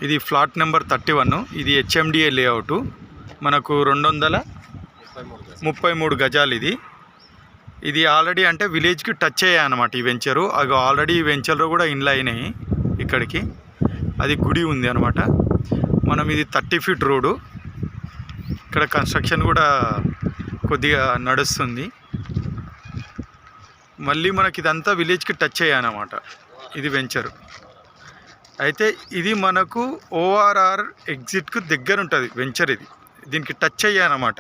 ఇది flat number 31. ఇది HMDA layout. మనకు 233 గజాలు. ఇది ఆల్రెడీ అంటే విలేజ్కి టచ్ అయ్యాయి అన్నమాట ఈ వెంచరు. అవి ఆల్రెడీ ఈ వెంచర్లో కూడా ఇండ్లు అయినాయి ఇక్కడికి. అది గుడి ఉంది అనమాట. మనం ఇది 30 ఫీట్ రోడ్డు. ఇక్కడ కన్స్ట్రక్షన్ కూడా కొద్దిగా నడుస్తుంది. మళ్ళీ మనకి ఇదంతా విలేజ్కి టచ్ అయ్యానమాట ఇది వెంచరు. అయితే ఇది మనకు ఓఆర్ఆర్ ఎగ్జిట్కు దగ్గర ఉంటుంది వెంచర్. ఇది దీనికి టచ్ అయ్యానమాట.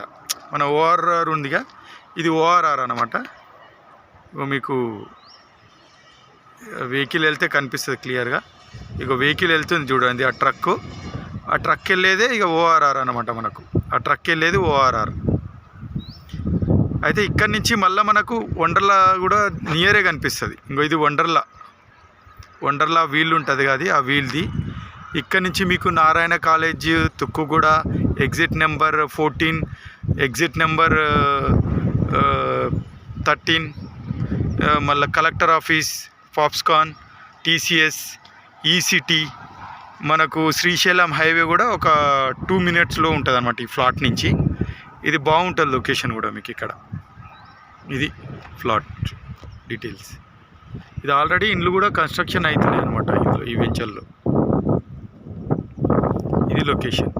మన ఓఆర్ఆర్ ఉందిగా, ఇది ఓఆర్ఆర్ అనమాట. మీకు వెహికల్ వెళ్తే కనిపిస్తుంది క్లియర్గా. ఇక వెహికల్ వెళ్తుంది చూడండి, ఆ ట్రక్ వెళ్ళేదే ఇక ఓఆర్ఆర్ అనమాట. మనకు ఆ ట్రక్ వెళ్ళేది ఓఆర్ఆర్. అయితే ఇక్కడి నుంచి మళ్ళీ మనకు వండర్లా కూడా నియరే కనిపిస్తుంది. ఇంకో ఇది వండర్లా వీల్ ఉంటుంది కదా, ఆ వీల్ది. ఇక్కడి నుంచి మీకు Narayana college, Tukkuguda, exit number 14, exit number 13, మళ్ళీ కలెక్టర్ ఆఫీస్, ఫాప్స్కాన్, టీసీఎస్, ఈసిటీ, మనకు శ్రీశైలం హైవే కూడా ఒక 2 మినిట్స్లో ఉంటుంది అన్నమాట ఈ ఫ్లాట్ నుంచి. ఇది బాగుంటుంది లొకేషన్ కూడా మీకు ఇక్కడ. ఇది ఫ్లాట్ డీటెయిల్స్. ఇది ఆల్రెడీ ఇండ్లు కూడా కన్స్ట్రక్షన్ అవుతున్నాయి అనమాట ఇందులో, ఈ వెంచర్లో. ఇది లొకేషన్.